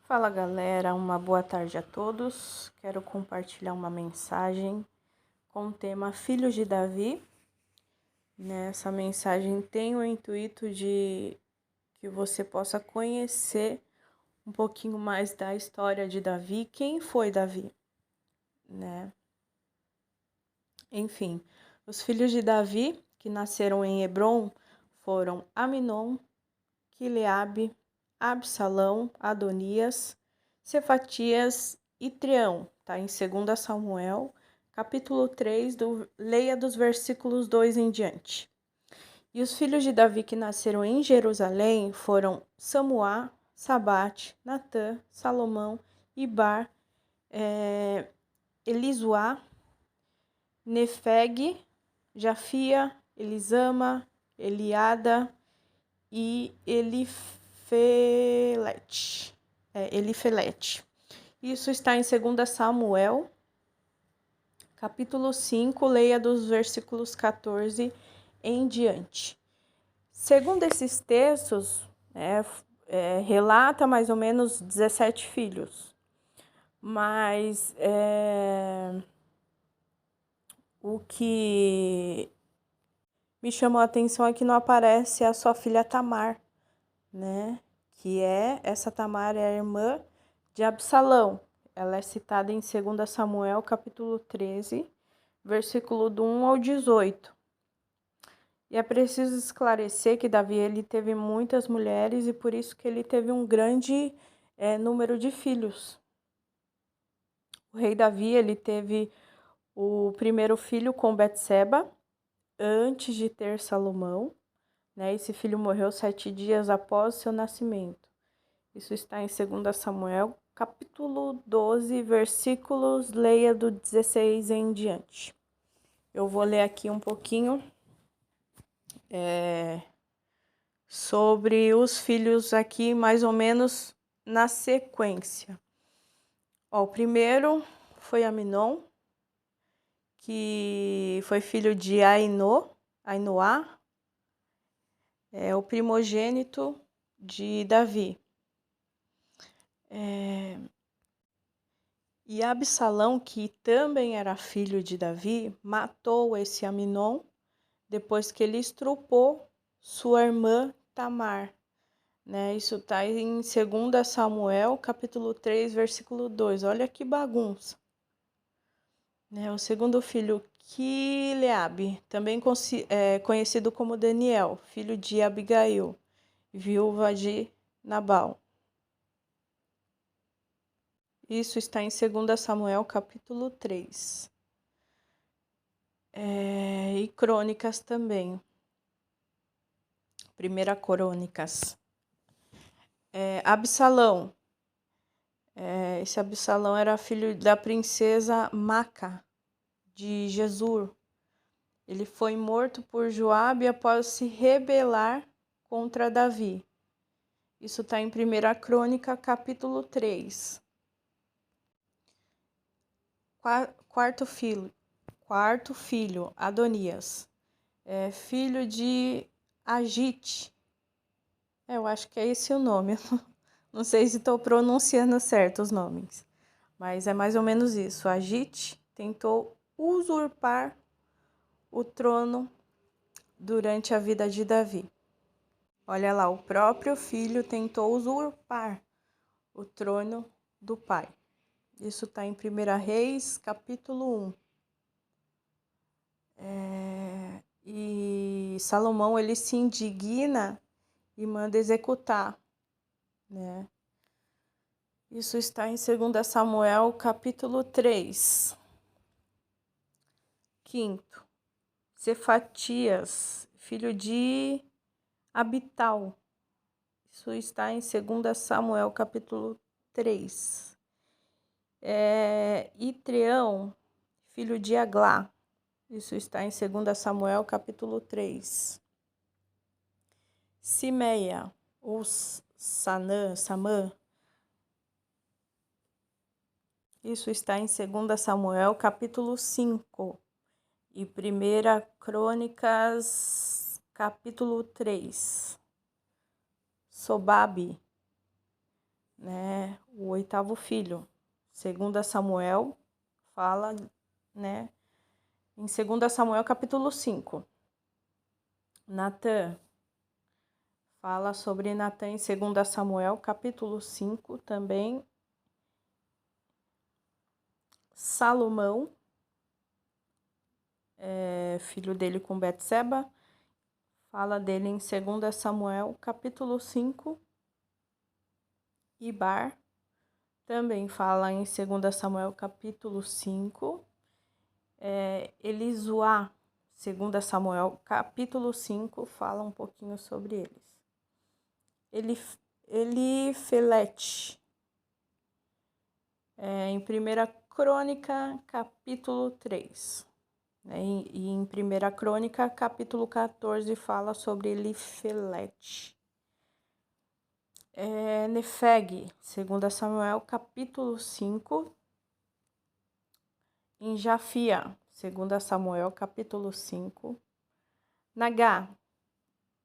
Fala galera, uma boa tarde a todos. Quero compartilhar uma mensagem com o tema Filhos de Davi. Essa mensagem tem o intuito de que você possa conhecer um pouquinho mais da história de Davi, quem foi Davi, Enfim, os filhos de Davi que nasceram em Hebrom foram Aminon, Quileabe, Absalão, Adonias, Cefatias e Trião, tá? Em 2 Samuel, capítulo 3, leia dos versículos 2 em diante. E os filhos de Davi que nasceram em Jerusalém foram Samuá, Sabate, Natã, Salomão, Ibar, Elisuá, Nefeg, Jafia, Elisama, Eliada e Elifelete. Isso está em 2 Samuel, capítulo 5, leia dos versículos 14 em diante. Segundo esses textos, relata mais ou menos 17 filhos, mas o que me chamou a atenção é que não aparece a sua filha Tamar, que essa Tamar é a irmã de Absalão. Ela é citada em 2 Samuel, capítulo 13, versículo do 1 ao 18. E é preciso esclarecer que Davi ele teve muitas mulheres e por isso que ele teve um grande número de filhos. O rei Davi ele teve o primeiro filho com Betseba, antes de ter Salomão. Esse filho morreu 7 dias após seu nascimento. Isso está em 2 Samuel, capítulo 12, versículos, leia do 16 em diante. Eu vou ler aqui um pouquinho sobre os filhos aqui, mais ou menos na sequência. O primeiro foi Aminon, que foi filho de Ainoá, o primogênito de Davi. E Absalão, que também era filho de Davi, matou esse Aminon depois que ele estrupou sua irmã Tamar. Isso está em 2 Samuel, capítulo 3, versículo 2. Olha que bagunça. O segundo filho, Quileabe, também conhecido como Daniel, filho de Abigail, viúva de Nabal. Isso está em 2 Samuel, capítulo 3. E Crônicas também. 1 Crônicas. Absalão. Esse Absalão era filho da princesa Maca, de Gesur. Ele foi morto por Joabe após se rebelar contra Davi. Isso está em 1 Crônica, capítulo 3. Quarto filho, Adonias, filho de Agite. Eu acho que é esse o nome. Não sei se estou pronunciando certo os nomes, mas é mais ou menos isso. Agite tentou usurpar o trono durante a vida de Davi. Olha lá, o próprio filho tentou usurpar o trono do pai. Isso está em 1 Reis, capítulo 1. E Salomão, ele se indigna e manda executar, Isso está em 2 Samuel, capítulo 3. Quinto, Cefatias, filho de Abital. Isso está em 2 Samuel, capítulo 3. Trião, filho de Aglá. Isso está em 2 Samuel, capítulo 3. Simeia, ou Samã. Isso está em 2 Samuel, capítulo 5. E 1 Crônicas, capítulo 3. Sobabe, oitavo filho. 2 Samuel fala, né? Em 2 Samuel capítulo 5. Natã. Fala sobre Natã em 2 Samuel capítulo 5 também. Salomão, filho dele com Betseba, fala dele em 2 Samuel capítulo 5. Ibar também fala em 2 Samuel capítulo 5. Elisuá, 2 Samuel capítulo 5, fala um pouquinho sobre eles. Elifelete, em 1 Crônica capítulo 3. E em 1 Crônica capítulo 14 fala sobre Elifelete. Nefeg, 2 Samuel capítulo 5. Em Jafia, 2 Samuel capítulo 5. Nagá,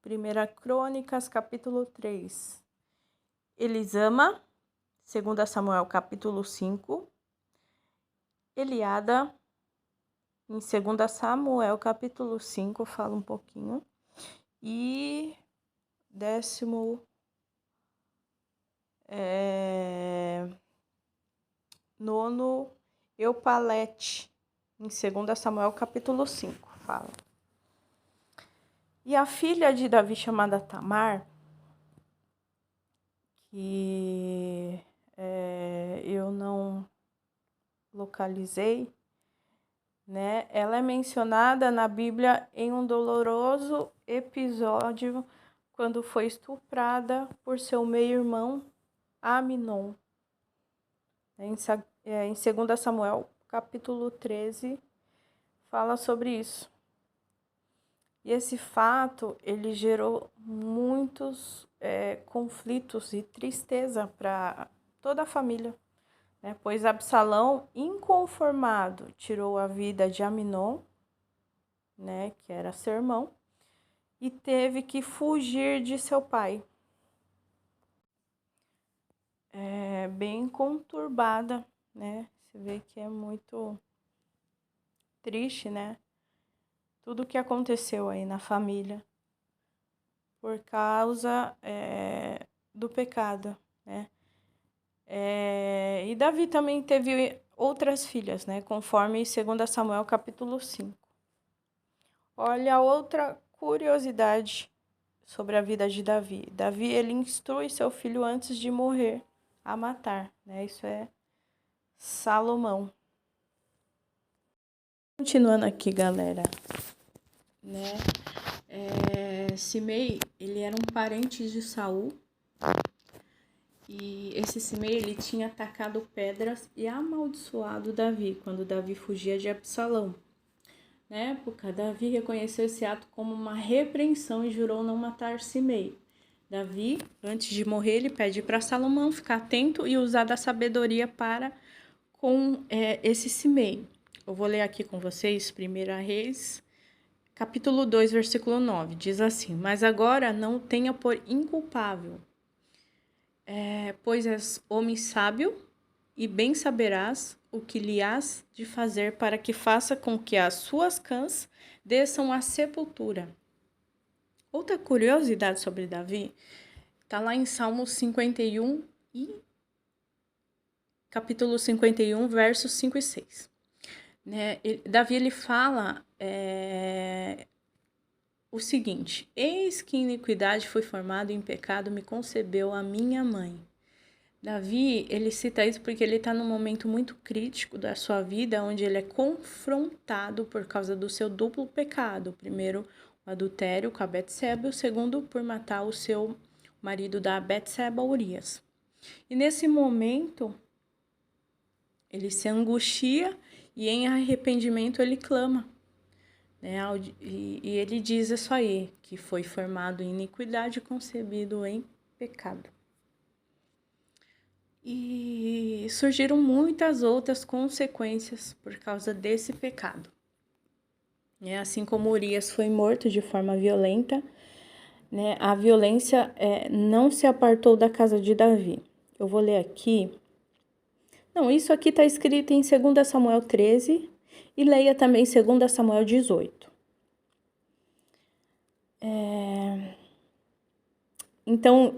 1 Crônicas capítulo 3. Elisama, 2 Samuel capítulo 5. Eliada, em 2 Samuel capítulo 5, fala um pouquinho. E 19º, Eupalete, em 2 Samuel capítulo 5, fala. E a filha de Davi chamada Tamar, que eu não localizei, né? Ela é mencionada na Bíblia em um doloroso episódio quando foi estuprada por seu meio-irmão Aminon. Em 2 Samuel capítulo 13 fala sobre isso. E esse fato, ele gerou muitos conflitos e tristeza para toda a família, né? Pois Absalão, inconformado, tirou a vida de Aminon, né, que era seu irmão, e teve que fugir de seu pai. Bem conturbada, né? Você vê que é muito triste, né? Tudo que aconteceu aí na família por causa do pecado, né? E Davi também teve outras filhas, né? Conforme 2 Samuel capítulo 5. Olha outra curiosidade sobre a vida de Davi. Davi, ele instrui seu filho antes de morrer a matar, né? Isso é Salomão. Continuando aqui, galera, né? Simei, ele era um parente de Saul. E esse Simei, ele tinha atacado pedras e amaldiçoado Davi, quando Davi fugia de Absalão. Na época, Davi reconheceu esse ato como uma repreensão e jurou não matar Simei. Davi, antes de morrer, ele pede para Salomão ficar atento e usar da sabedoria para com esse Simei. Eu vou ler aqui com vocês, 1 Reis, capítulo 2, versículo 9. Diz assim: Mas agora não o tenha por inculpável, pois és homem sábio e bem saberás o que lhe hás de fazer para que faça com que as suas cãs desçam à sepultura. Outra curiosidade sobre Davi está lá em Salmos 51 e capítulo 51, versos 5 e 6. Né? Davi, ele fala o seguinte: Eis que iniquidade foi formado, em pecado me concebeu a minha mãe. Davi, ele cita isso porque ele está num momento muito crítico da sua vida, onde ele é confrontado por causa do seu duplo pecado. O primeiro, o adultério com a Betseba, e o segundo, por matar o seu marido da Betseba, Urias. E nesse momento, ele se angustia e em arrependimento ele clama. Né? E ele diz isso aí, que foi formado em iniquidade e concebido em pecado. E surgiram muitas outras consequências por causa desse pecado. Assim como Urias foi morto de forma violenta, né, a violência não se apartou da casa de Davi. Eu vou ler aqui Não, isso aqui está escrito em 2 Samuel 13 e leia também 2 Samuel 18. Então,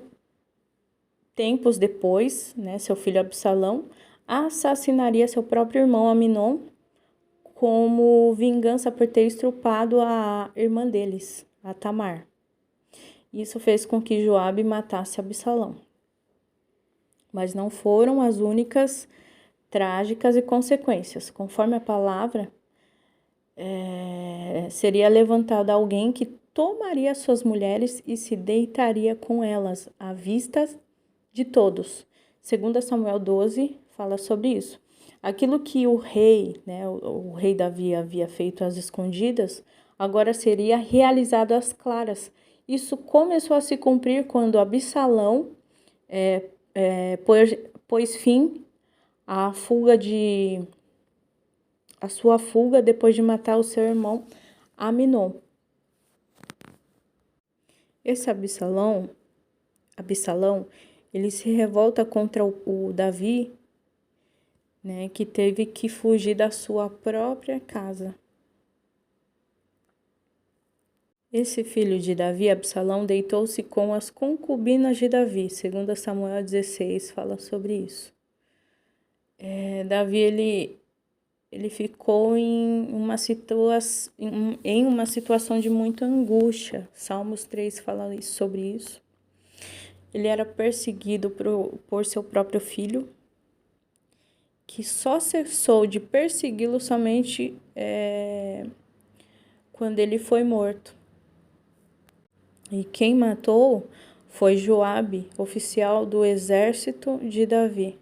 tempos depois, né, seu filho Absalão assassinaria seu próprio irmão Aminon como vingança por ter estrupado a irmã deles, a Tamar. Isso fez com que Joabe matasse Absalão. Mas não foram as únicas trágicas e consequências. Conforme a palavra, seria levantado alguém que tomaria suas mulheres e se deitaria com elas à vista de todos. 2 Samuel 12 fala sobre isso. Aquilo que o rei, né, o rei Davi havia feito às escondidas, agora seria realizado às claras. Isso começou a se cumprir quando Absalão pôs fim à sua fuga depois de matar o seu irmão Aminon. Esse Absalão, ele se revolta contra o Davi, né, que teve que fugir da sua própria casa. Esse filho de Davi, Absalão, deitou-se com as concubinas de Davi. 2 Samuel 16 fala sobre isso. Davi, ele ficou em uma situação de muita angústia. Salmos 3 fala sobre isso. Ele era perseguido por seu próprio filho, que só cessou de persegui-lo somente quando ele foi morto. E quem matou foi Joabe, oficial do exército de Davi.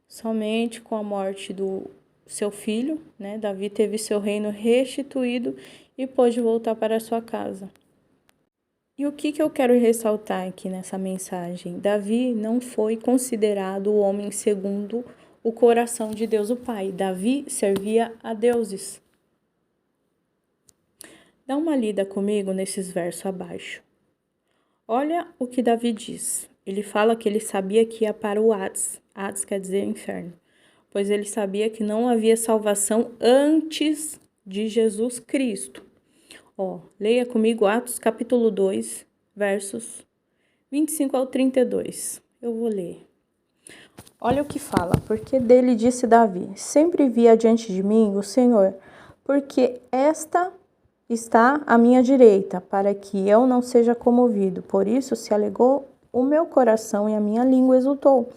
Somente com a morte do seu filho, né, Davi teve seu reino restituído e pôde voltar para sua casa. E o que eu quero ressaltar aqui nessa mensagem? Davi não foi considerado o homem segundo o coração de Deus o Pai. Davi servia a deuses. Dá uma lida comigo nesses versos abaixo. Olha o que Davi diz. Ele fala que ele sabia que ia para o Hades. Hades quer dizer inferno. Pois ele sabia que não havia salvação antes de Jesus Cristo. Leia comigo Atos capítulo 2, versos 25 ao 32. Eu vou ler. Olha o que fala. Porque dele disse Davi: sempre via diante de mim o Senhor, porque esta está à minha direita, para que eu não seja comovido. Por isso se alegou o meu coração e a minha língua exultou.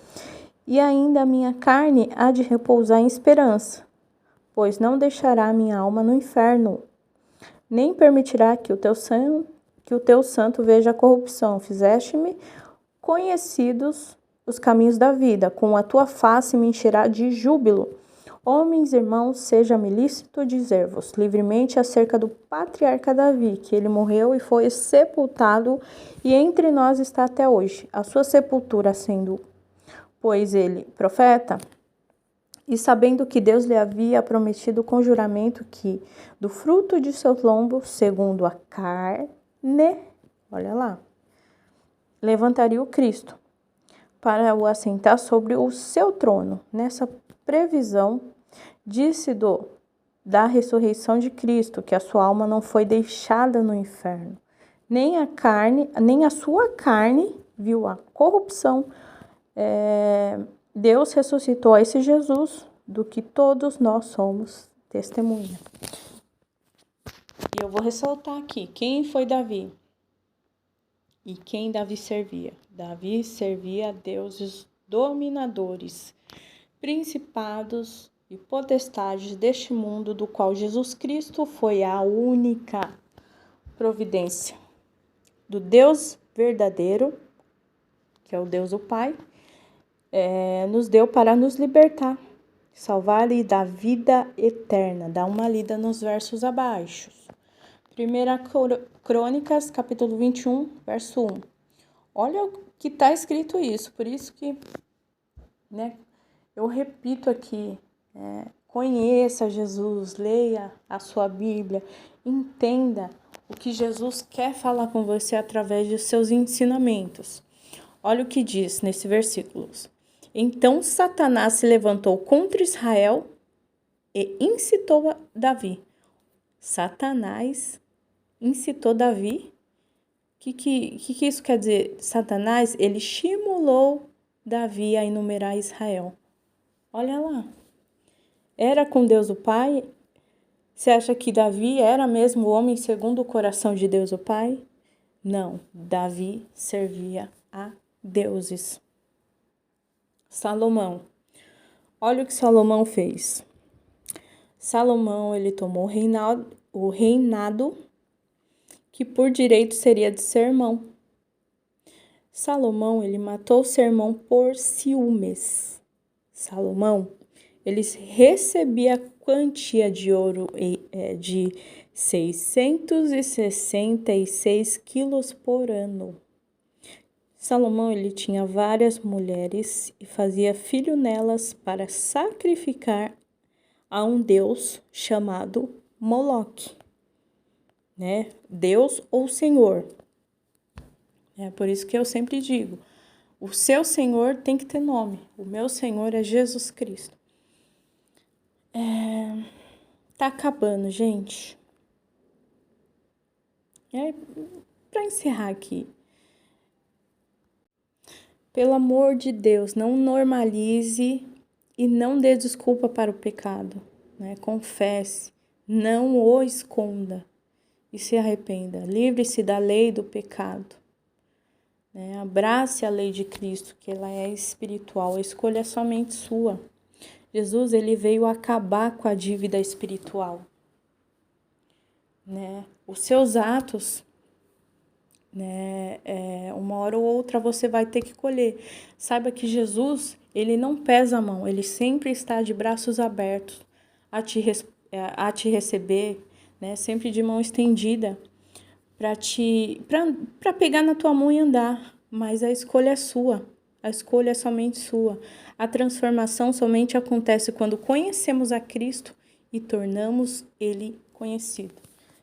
E ainda a minha carne há de repousar em esperança, pois não deixará a minha alma no inferno, nem permitirá que o teu santo veja a corrupção. Fizeste-me conhecidos os caminhos da vida, com a tua face me encherá de júbilo. Homens, irmãos, seja-me lícito dizer-vos livremente acerca do patriarca Davi, que ele morreu e foi sepultado, e entre nós está até hoje. A sua sepultura sendo, pois ele profeta, e sabendo que Deus lhe havia prometido com juramento que do fruto de seu lombo, segundo a carne, olha lá, levantaria o Cristo, para o assentar sobre o seu trono. Nessa previsão, disse da ressurreição de Cristo, que a sua alma não foi deixada no inferno, nem a sua carne viu a corrupção. Deus ressuscitou a esse Jesus, do que todos nós somos testemunha. E eu vou ressaltar aqui, quem foi Davi? E quem Davi servia? Davi servia a deuses dominadores, principados e potestades deste mundo, do qual Jesus Cristo foi a única providência. Do Deus verdadeiro, que é o Deus o Pai, nos deu para nos libertar, salvar e dar vida eterna. Dá uma lida nos versos abaixo. 1 Crônicas, capítulo 21, verso 1. Olha o que está escrito isso, por isso que, né, eu repito aqui, conheça Jesus, leia a sua Bíblia, entenda o que Jesus quer falar com você através de seus ensinamentos. Olha o que diz nesse versículo. Então Satanás se levantou contra Israel e incitou Davi. Satanás incitou Davi. O que isso quer dizer? Satanás, ele estimulou Davi a enumerar Israel. Olha lá. Era com Deus o Pai? Você acha que Davi era mesmo o homem segundo o coração de Deus o Pai? Não. Davi servia a deuses. Salomão. Olha o que Salomão fez. Salomão, ele tomou o reinado que por direito seria de seu irmão. Salomão, ele matou seu irmão por ciúmes. Salomão, ele recebia a quantia de ouro de 666 quilos por ano. Salomão, ele tinha várias mulheres e fazia filho nelas para sacrificar a um deus chamado Moloque, né? Deus ou Senhor. É por isso que eu sempre digo, o seu Senhor tem que ter nome. O meu Senhor é Jesus Cristo. Tá acabando, gente. Para encerrar aqui, pelo amor de Deus, não normalize e não dê desculpa para o pecado, né? Confesse, não o esconda e se arrependa. Livre-se da lei do pecado, né? Abrace a lei de Cristo, que ela é espiritual. A escolha é somente sua. Jesus, ele veio acabar com a dívida espiritual, né? Os seus atos, né? Uma hora ou outra você vai ter que colher. Saiba que Jesus, ele não pesa a mão, ele sempre está de braços abertos a te receber, né? Sempre de mão estendida para pegar na tua mão e andar. Mas a escolha é sua, a escolha é somente sua. A transformação somente acontece quando conhecemos a Cristo e tornamos ele conhecido.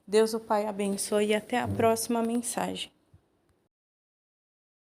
Deus o Pai abençoe e até a próxima mensagem.